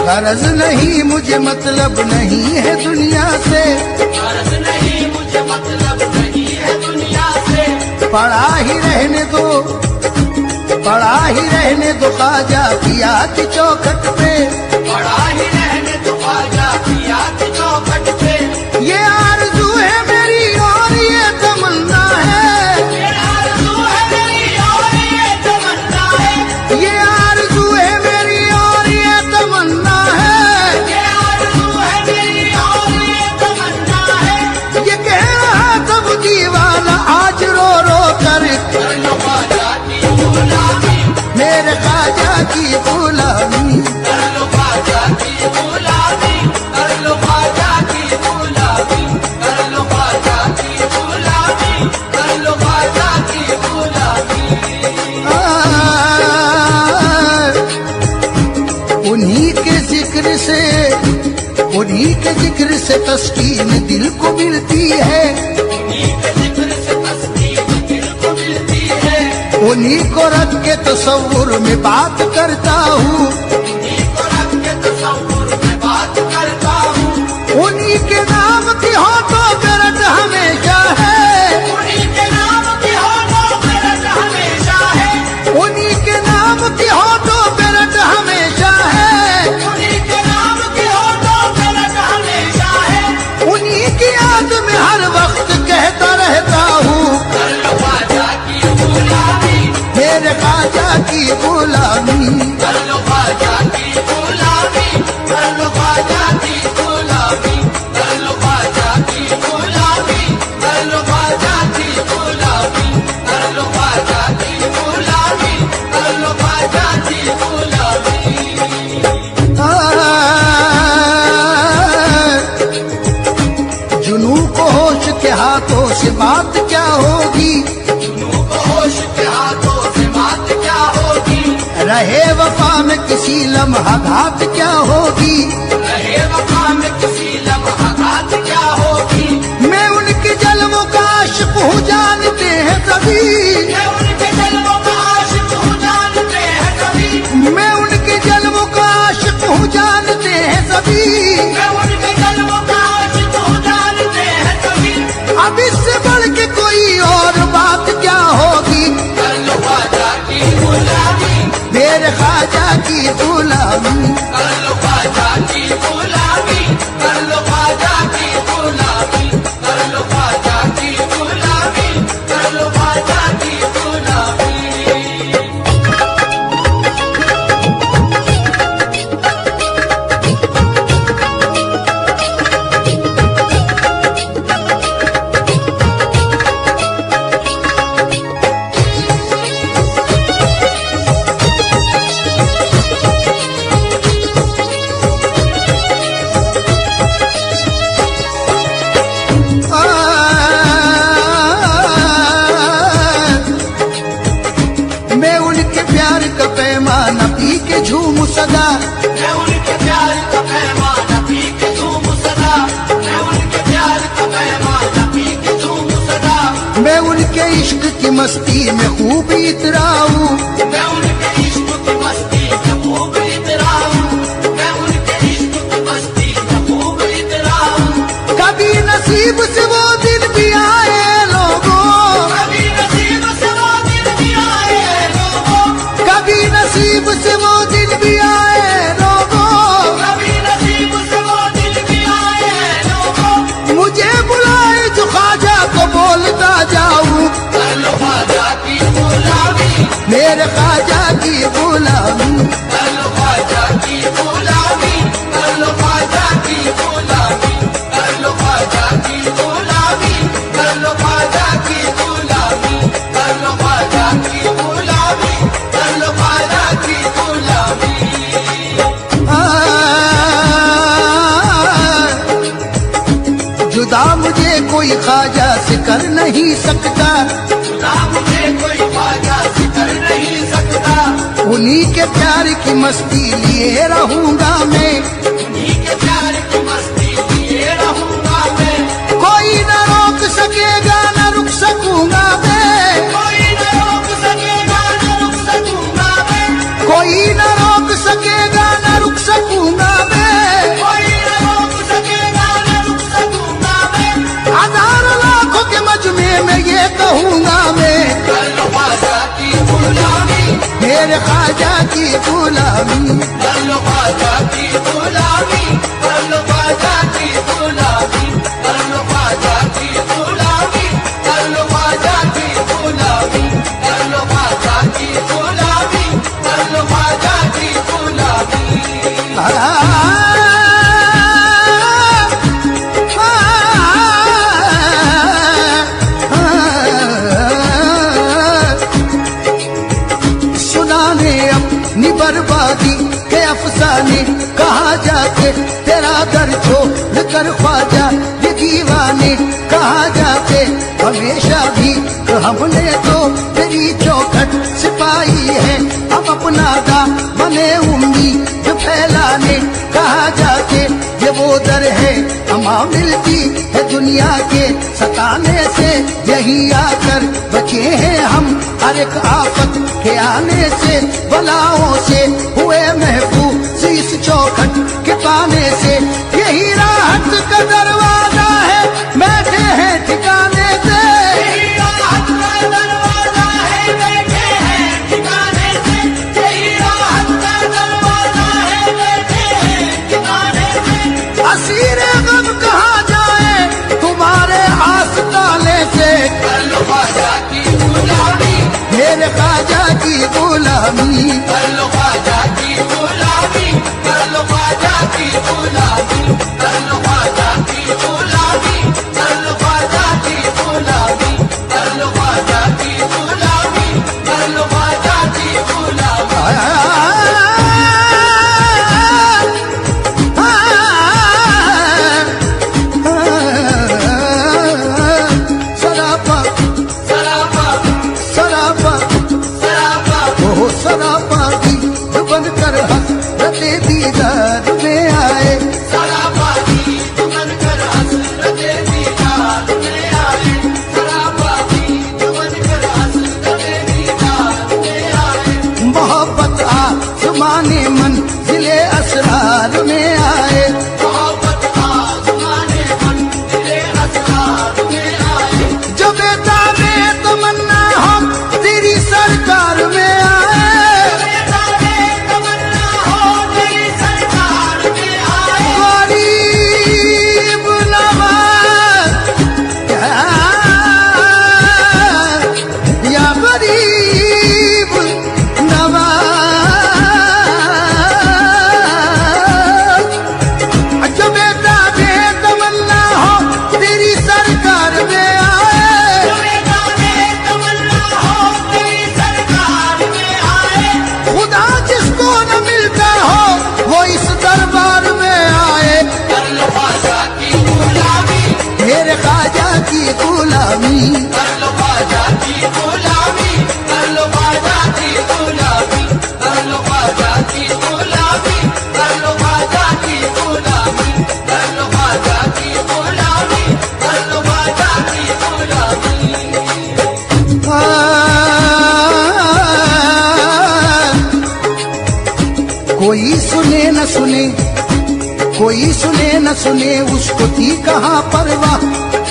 गरज नहीं मुझे मतलब नहीं है दुनिया से, गरज नहीं मुझे मतलब नहीं है दुनिया से। पड़ा ही रहने दो, पड़ा ही रहने दो ख्वाजा पिया की चौखट पे, पड़ा ही रहने दो ख्वाजा पिया की चौखट पे। ये आरज़ू है मेरी और ये तमन्ना है, ये आरज़ू है मेरी और ये तमन्ना है। ये आरज़ू है मेरी और ये तमन्ना है, ये आरज़ू है मेरी और ये तमन्ना है। ये कह रहा तब दीवाना आज रो रो कर लो ख्वाजा की गुलामी, मेरे ख्वाजा की गुलामी। कर लो ख्वाजा की गुलामी, कर लो ख्वाजा की गुलामी, कर लो ख्वाजा की गुलामी, कर लो ख्वाजा की गुलामी। उन्हीं के जिक्र से, उन्हीं के जिक्र से तस्कीन दिल को मिलती है, उन्हीं के जिक्र से तस्कीन दिल को मिलती है। उन्हीं को रख के तसव्वुर में बात करता हूँ, उन्हीं को रख के तसव्वुर में बात करता हूँ। उन्हीं के नाम की हो तो गरज हमेशा है, उन्हीं के नाम की हो तो गरज हमेशा है। उन्हीं के नाम की हो तो गरज हमेशा है, उन्हीं के नाम की हो तो गरज हमेशा है। उन्हीं की याद में हर वक्त कहता रहता हूँ कर लो ख्वाजा की गुलामी, मेरे ख्वाजा की गुलामी। कर लो ख्वाजा की गुलामी, कर लो ख्वाजा की गुलामी, कर लो ख्वाजा की गुलामी, कर लो ख्वाजा की गुलामी, कर लो ख्वाजा की गुलामी, कर लो ख्वाजा की गुलामी। जुनू को होश के हाथों से बात क्या होगी, जुनू को होश के हाथों से बात क्या होगी। रहे वफा में किसी लम्हा घात क्या होगी, रहे वफा में किसी लम्हा घात क्या होगी। मैं उनके जलवों का आशिक हूँ जानते हैं सभी, मैं उनके जलवों का आशिक हूँ जानते हैं सभी। मैं उनके जलवों का आशिक हूँ जानते हैं सभी। मैं उनके जलवों का आशिक हूँ जानते हैं सभी। अब इससे बढ़ के कोई और बात क्या होगी, कर लो ख्वाजा की गुलामी, मेरे ख्वाजा की गुलामी। कर लो ख्वाजा की गुलामी, कर लो ख्वाजा की गुलामी, कर लो ख्वाजा की गुलामी, कर लो ख्वाजा की गुलामी। मैं उनके प्यार का पैमाना पी के झूम सदा, मैं उनके प्यार का पैमाना पी के झूम सदा, मैं उनके प्यार का पैमाना पी के झूम सदा। मैं उनके इश्क की मस्ती में खूब इतराऊं, मैं उनके इश्क की मस्ती में खूब इतराऊं, मैं उनके इश्क की मस्ती में खूब इतराऊं। कभी नसीब से वो दिन भी आए लोगों, कभी नसीब से वो दिन भी आए लोगों, कभी नसीब से वो दिन भी आए लोगों, कभी नसीब से वो दिन भी आए लोगों। मुझे बुलाए जो ख्वाजा को बोलता जाऊं, कर लो ख्वाजा की गुलामी, मेरे ख्वाजा की गुलामी। कर लो ख्वाजा की गुलामी, कर लो ख्वाजा की गुलामी, कर लो ख्वाजा की गुलामी, कर लो ख्वाजा की गुलामी, कर लो ख्वाजा की गुलामी, कर लो ख्वाजा की गुलामी। जुदा मुझे कोई ख्वाजा से कर नहीं सकता, खुदा मुझे कोई ख्वाजा से कर नहीं सकता। उन्हीं के प्यार की मस्ती लिए रहूंगा मैं, उन्हीं के प्यार की मस्ती लिए रहूंगा मैं। कोई न रोक सकेगा न रुक सकूंगा मैं, कोई न रोक सकेगा न रुक सकूंगा मैं। कोई न रोक सकेगा न रुक सकूंगा मेरे ख्वाजा की गुलामी, कर लो ख्वाजा की गुलामी, कर लो ख्वाजा की गुलामी, कर लो ख्वाजा की गुलामी, कर लो ख्वाजा की गुलामी, कर लो ख्वाजा की गुलामी, कर लो ख्वाजा की गुलामी। सुनाने अपनी बर्बादी के अफसाने, कहा जाके तेरा दर छोड़ कर ख्वाजा ये दीवाने, कहा जाके हमेशा भी हमने तो तेरी चौखट सिपाही है, हम अपना दामने उम्मीद फैलाने, कहा जाके ये वो दर है अमा मिलती है दुनिया के सताने से, यही आकर बचे हैं हम हर एक आफत के आने से, बलाओं से हुए महफूज इस चौखट के पाने से, यही राहत का दरवाजा है बैठे हैं ठिकाने से, यही राहत का दरवाजा है बैठे हैं ठिकाने से, यही राहत का दरवाजा है बैठे हैं ठिकाने से। असीर गम कहाँ जाए तुम्हारे आस्ताने से, कर लो ख्वाजा की गुलामी, मेरे ख्वाजा की गुलामी, कर लो ख्वाजा की गुलामी, कर लो ख्वाजा की गुलामी, कर लो ख्वाजा की गुलामी, कर लो ख्वाजा की गुलामी, कर लो ख्वाजा की गुलामी, कर लो ख्वाजा की गुलामी। सरापा सरापा सरापा सरापा ओ सरापा की बनकर हसरते दीदार में आए, सरापा की बनकर हसरते दीदार में आए, सरापा की बनकर हसरते दीदार में आए। मोहब्बत आसमाने मंजिले असरार में आए, मोहब्बत आसमाने मंजिले असरार में आए। जो बेताबे तमन्ना हम तेरी सरकार में आए, बेताबे तमन्ना हो तेरी सरकार में आए। गरीब नवाज या गरीब नवाज, जो बेताबे तमन्ना हो तेरी सरकार में आए, बेताबे तमन्ना हो तेरी सरकार में आए। खुदा जिसको न मिलता हो वो इस दरबार में आए, कर लो ख्वाजा की गुलामी, मेरे ख्वाजा की गुलामी, कर लो ख्वाजा की गुलामी, कर लो ख्वाजा की गुलामी, कर लो ख्वाजा की गुलामी, कर लो ख्वाजा की गुलामी, कर लो ख्वाजा की गुलामी, कर लो ख्वाजा की गुलामी। कोई सुने न सुने, कोई सुने न सुने उसको थी कहाँ परवाह,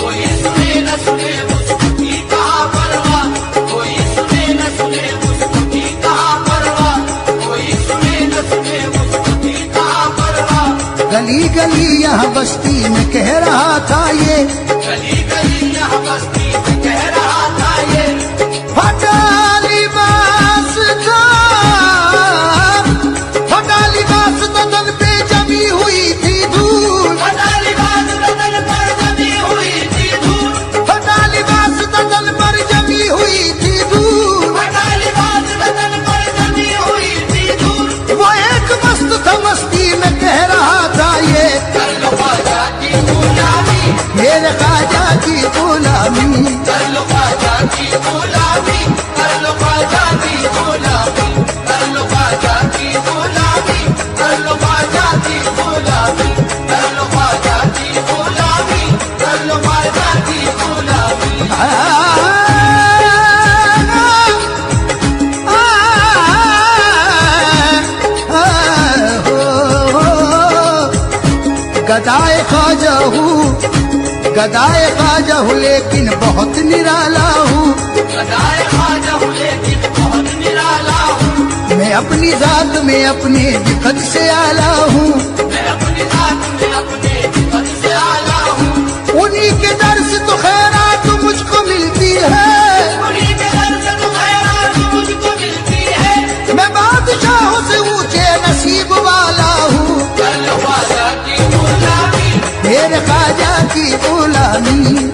कोई सुने न सुने उसको की कहाँ परवाह, कोई सुने न सुने उसको की कहाँ परवाह, कोई सुने न सुने उसको की कहाँ परवाह। गली गली यहाँ बस्ती में कह रहा था ये, गली गली यहाँ बस्ती में कह रहा था ये, फटा लिबास था, फटा लिबास बदन पे जमी हुई थी धूल, फटा लिबास बदन पर जमी हुई थी धूल, फटा लिबास बदन पर जमी हुई थी धूल, फटा लिबास बदन पर जमी हुई थी धूल। वो एक मस्त था मस्ती में कह रहा था ये, कर लो ख्वाजा की गुलामी, मेरे ख्वाजा की गुलामी, कर लो ख्वाजा की गुलामी, कर लो ख्वाजा की गुलामी, कर लो ख्वाजा की गुलामी, कर लो ख्वाजा की गुलामी, कर लो ख्वाजा की गुलामी, कर लो ख्वाजा की गुलामी। गदाए ख्वाजा हूँ, गदाए ख्वाजा हूँ लेकिन बहुत निराला हूँ, गदाए ख्वाजा हूँ लेकिन बहुत निराला हूँ, मैं अपनी जात में अपने दिक्कत से आला हूँ, मैं अपनी जात में अपने दिक्कत से आला हूँ। उन्हीं के दर से तो खैरात मुझको मिलती है, उन्हीं के दर से तो खैरात मुझको मिलती है। मैं बादशाहों से ऊंचे नसीब वाला हूँ, कर लो ख्वाजा की गुलामी, मेरे ख्वाजा की गुलामी।